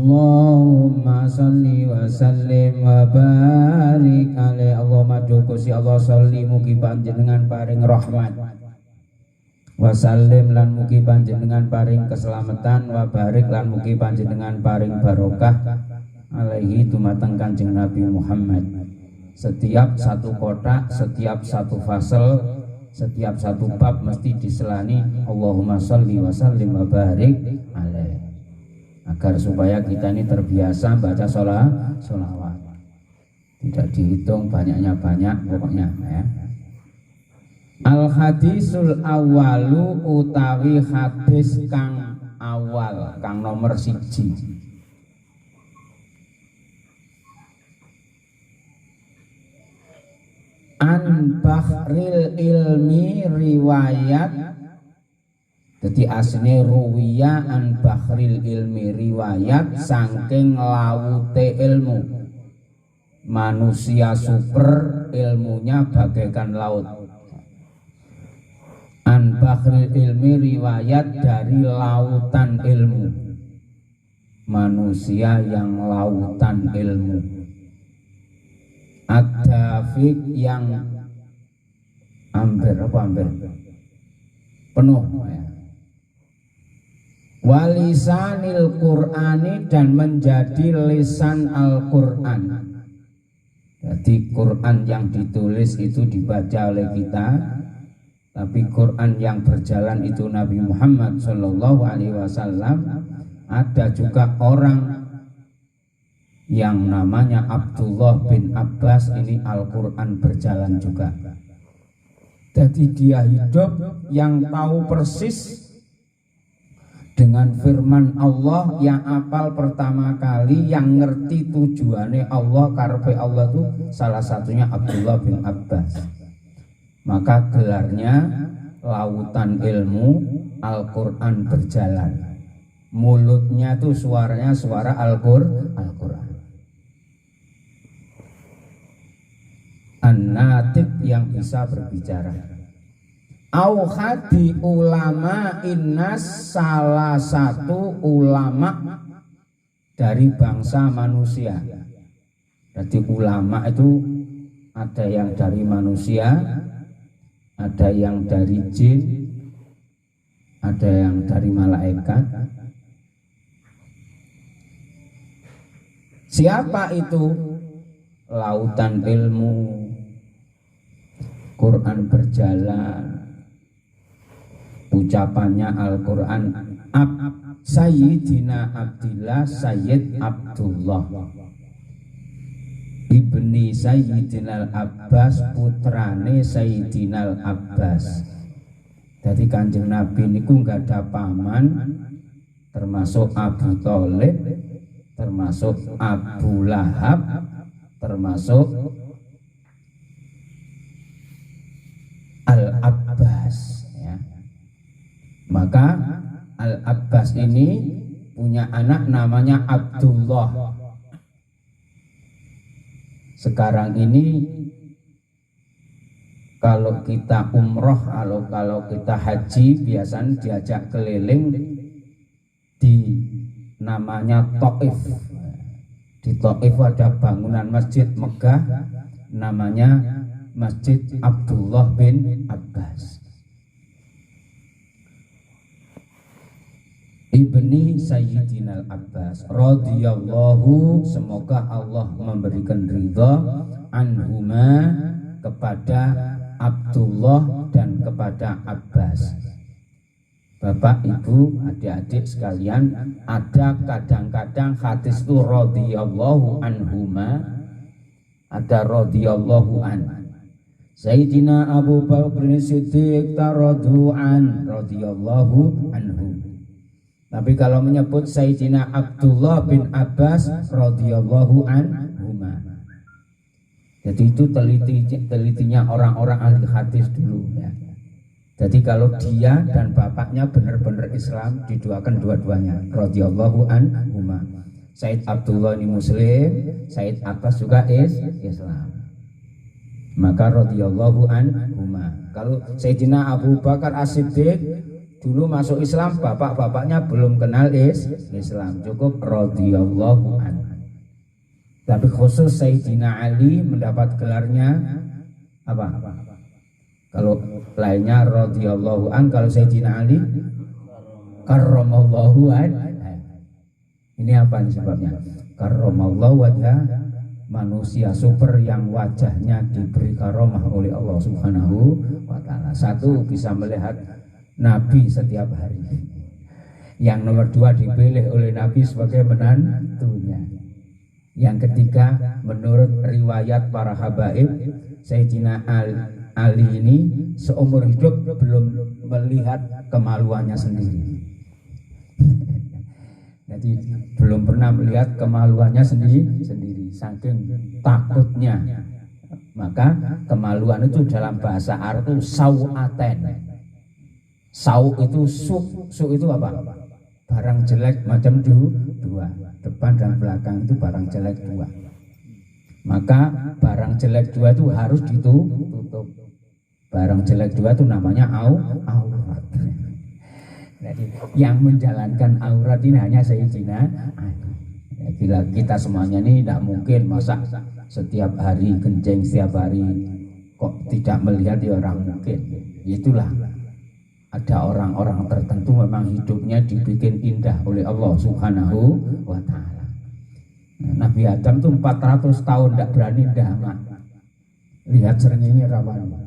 Allahumma sholli wa sallim wa barik alaihi. Allahumma dukusi Allah sholli mugi panjenengan paring rahmat wa sallim lan mugi panjenengan paring keselamatan wa barik lan mugi panjenengan paring barokah alaihi dumateng Kanjeng Nabi Muhammad. Setiap satu kotak, setiap satu fasal, setiap satu bab mesti diselani Allahumma sholli wa sallim wa barik alaihi, agar supaya kita ini terbiasa baca sholawat. Tidak dihitung banyaknya banyak pokoknya ya. Al hadisul awalu utawi hadis kang awal kang nomor 1. An bahril ilmi riwayat. Jadi asline ruwiya an bahril ilmi riwayat saking laute ilmu. Manusia super ilmunya bagaikan laut. An bahril ilmi riwayat dari lautan ilmu. Manusia yang lautan ilmu. Ad-dafiq yang amber penuh ya. Walisanil Qur'ani dan menjadi lisan Al-Qur'an. Jadi Qur'an yang ditulis itu dibaca oleh kita, tapi Qur'an yang berjalan itu Nabi Muhammad Shallallahu Alaihi Wasallam. Ada juga orang yang namanya Abdullah bin Abbas, ini Al-Quran berjalan juga. Jadi dia hidup yang tahu persis dengan firman Allah, yang apal pertama kali, yang ngerti tujuannya Allah, karepe Allah itu salah satunya Abdullah bin Abbas. Maka gelarnya lautan ilmu, Al-Quran berjalan. Mulutnya tuh suaranya suara Al-Quran. An-natiq yang bisa berbicara. Au hadi ulama innas, salah satu ulama dari bangsa manusia. Jadi ulama itu ada yang dari manusia, ada yang dari jin, ada yang dari malaikat. Siapa itu? Lautan ilmu, Quran berjalan, ucapannya Al-Quran. Sayyidina Abdillah Sayyid Abdullah ibni Sayyidina Abbas, putrane Sayyidina Abbas. Jadi Kanjeng Nabi niku nggak ada paman, termasuk Abu Thalib, termasuk Abu Lahab, termasuk Al-Abbas ya. Maka Al-Abbas ini punya anak namanya Abdullah. Sekarang ini kalau kita umroh, kalau kita haji biasanya diajak keliling di namanya Taif. Di Taif ada bangunan masjid megah namanya Masjid Abdullah bin Abbas ibni Sayyidina Abbas radhiyallahu, semoga Allah memberikan ridha, anhuma, kepada Abdullah dan kepada Abbas. Bapak, Ibu, adik-adik sekalian, ada kadang-kadang hadis itu radhiyallahu anhuma, ada radhiyallahu an. Sayyidina Abu Bakar Siddiq radhiyallahu radhiyallahu anhu. Tapi kalau menyebut Sayyidina Abdullah bin Abbas radhiyallahu anhuma, jadi itu telitinya orang-orang ahli hadis dulu ya. Jadi kalau dia dan bapaknya benar-benar Islam, diduakan dua-duanya radhiyallahu anhuma. Said Abdullah ini Muslim, Said Abbas juga Islam, maka radhiyallahu anhuma. Kalau Sayyidina Abu Bakar As-Siddiq dulu masuk Islam, bapak-bapaknya belum kenal Islam, cukup radhiyallahu anhu. Tapi khusus Sayyidina Ali mendapat gelarnya apa? Kalau lainnya radhiyallahu an, kalau Sayyidina Ali karramallahu an. Ini apa sebabnya? Karramallahu wajah, manusia super yang wajahnya diberi karomah oleh Allah Subhanahu wa taala. Satu, bisa melihat Nabi setiap hari. Yang nomor dua, dipilih oleh Nabi sebagai menantunya. Yang ketiga, menurut riwayat para habaib, Sayyidina Ali ini seumur hidup belum melihat kemaluannya sendiri. Jadi belum pernah melihat kemaluannya sendiri, saking takutnya. Maka kemaluan itu dalam bahasa Arab itu sau'aten. Sau itu su itu apa? Barang jelek macam dua, depan dan belakang itu barang jelek dua. Maka barang jelek dua itu harus ditutup. Barang jelek dua itu namanya aurat. Jadi yang menjalankan aurat ini hanya Sayyidina Ali. Bila kita semuanya ini tidak mungkin masa setiap hari kencing, setiap hari kok tidak melihat ya orang mungkin. Itulah ada orang-orang tertentu memang hidupnya dibikin indah oleh Allah Subhanahu wa taala. Nabi Adam tuh 400 tahun tidak berani dah lihat srengenge rawan.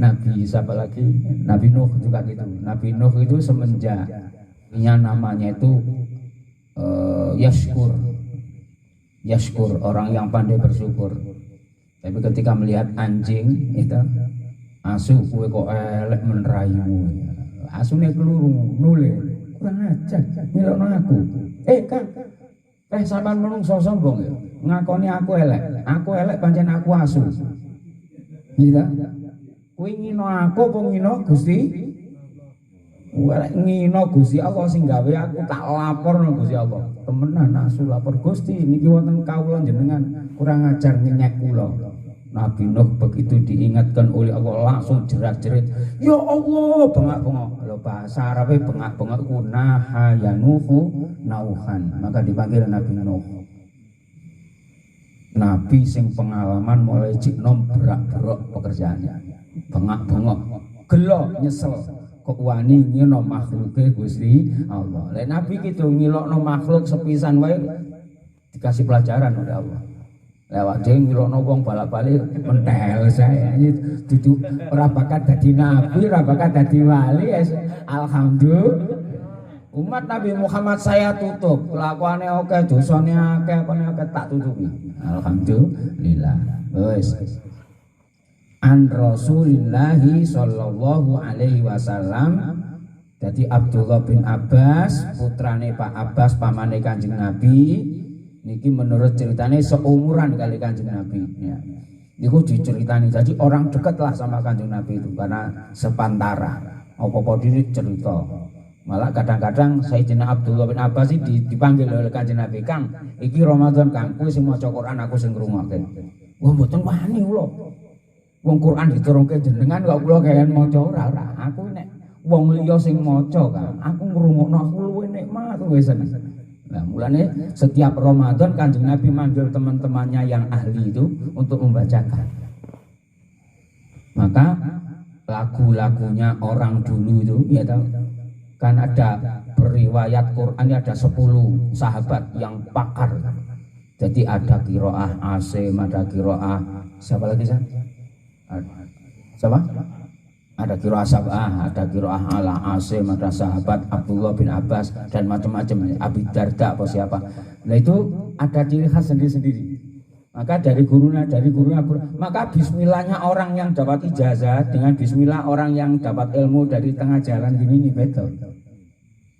Nabi siapa lagi? Nabi Nuh juga gitu. Nabi Nuh itu semenjak namanya itu Yashkur, orang yang pandai bersyukur. Tapi ketika melihat anjing itu, asu kue kok elek menerayu, asune keluru nule kurang ajar nilokno aku. Kan sampean menungso sombong ya, ngakoni aku elek pancen aku asu. Gitu. Kuwi ngino aku apa ngino Gusti? Ngino Gusti Allah sing gawe aku tak lapor nang Gusti Allah. Temenan asu lapor Gusti niki wonten kawula jenengan kurang ajar nyenyek kula. Nabi Nuh begitu diingatkan oleh Allah langsung jerat-jerit, ya Allah, bengak-bengok. Kalau bahasa Arabnya bengak-bengok ku naha ya nuhu nauhan. Maka dipanggil Nabi Nuh. Nabi sing pengalaman mulai ciknom berak-berok pekerjaannya. Bengak-bengok, gelo nyesel. Kok wani ngino makhluke Gusti Allah. Lah Nabi gitu ngilokno makhluk sepisan wae dikasih pelajaran oleh Allah. Lewat dia ngilokno wong balak-balik mentel saya itu ora bakat dadi nabi, ora bakat dadi wali. Alhamdulillah umat Nabi Muhammad saya tutup, kelakuane oke, dosane akeh, apa tak tutupi. Alhamdulillah. Wes. An Rasulillahi sallallahu alaihi wasallam. Jadi Abdullah bin Abbas, putrane Pak Abbas pamane Kanjeng Nabi. Niki menurut ceritanya seumuran kali Kanjeng Nabi. Ya. Itu diceritani, jadi orang dekat lah sama Kanjeng Nabi itu karena sepantara. Apa-apa diri cerita. Malah kadang-kadang Sayyidina Abdullah bin Abbas dipanggil oleh Kanjeng Nabi, "Kang, iki Ramadan Kang, kowe sing maca Quran aku sing ngrungokke." Wah mboten wani kula. Wong Quran diturunke jenengan kok kula kaya maca ora. Aku nek wong liya sing maca Kang, aku ngrungokno aku luwih nikmat wis. Nah, mulane setiap Ramadan Kanjeng Nabi manggil teman-temannya yang ahli itu untuk membacakan. Maka lagu-lagunya orang dulu itu ya tahu kan ada beriwayat Quran ada 10 sahabat yang pakar. Jadi ada qiraah Asim, ada qiraah siapa lagi San? Siapa? Ada qiraah Sab'ah, ada qiraah Ala Asim, ada sahabat Abdullah bin Abbas dan macam-macam, Abi Darda apa siapa. Nah itu ada ciri khas sendiri-sendiri. Maka dari gurunya, maka bismillahnya orang yang dapat ijazah dengan bismillah orang yang dapat ilmu dari tengah jalan gini nih beda.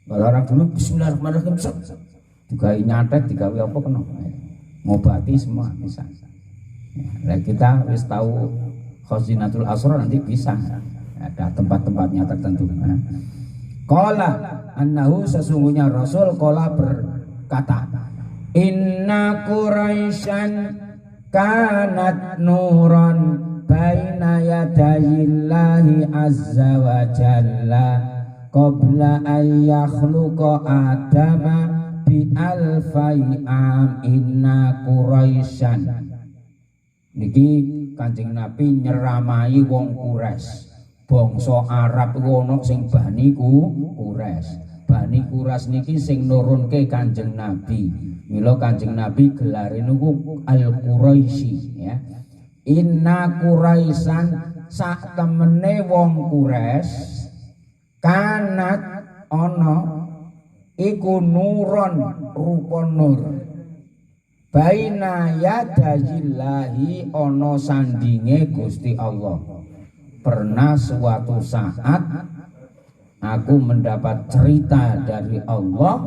Kalau orang dulu bismillahirrahmanirrahim juga nyatet, digawe apa kena ngobati semua bisa. Nah kita wis tahu khazinatul asrar nanti bisa. Ada tempat-tempatnya tertentu. Qala annahu sesungguhnya Rasul qala berkata, inna Quraisyan kanat nuran baina yadayillahi azza wa jalla qabla an yakhluqa adama bi alfai am inna Quraisyan. Niki Kanjeng Nabi nyeramai wong Quraisy. Bangsa Arab ono sing Bani Quraisy. Bani Quraisy niki sing nurunke Kanjeng Nabi. Mila Kanjeng Nabi gelare niku Al-Quraisy ya. Inna Quraisyan sak temene wong Quraisy kanat ana iku nuron rupa nur. Baina yadayillahi ana sandinge Gusti Allah. Pernah suatu saat aku mendapat cerita dari Allah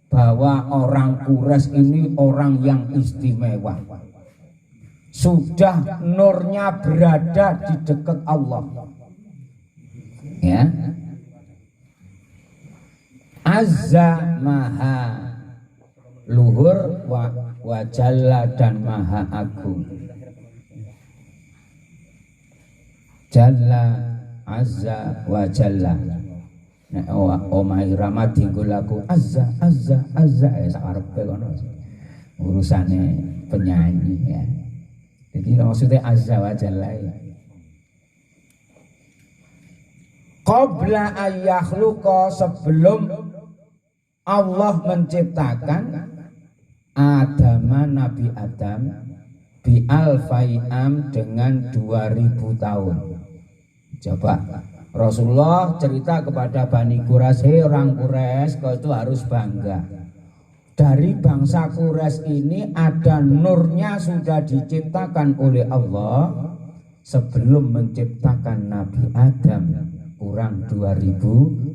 bahwa orang Quraisy ini orang yang istimewa. Sudah nurnya berada di dekat Allah. Ya. Azza maha luhur wa jalla dan maha agung. Jalla azza wa jalla. Nek omahe Rama dienggo lagu azza azza azza sarepe kono. Urusane penyanyi ya. Jadi maksudnya azza wa jalla ya. Qabla ayyakhluqa sebelum Allah menciptakan Adama Nabi Adam bi alfai am dengan 2000 tahun. Coba Rasulullah cerita kepada Bani Quraisy, "Hei orang Quraisy, kau itu harus bangga. Dari bangsa Quraisy ini ada nurnya sudah diciptakan oleh Allah sebelum menciptakan Nabi Adam kurang 2000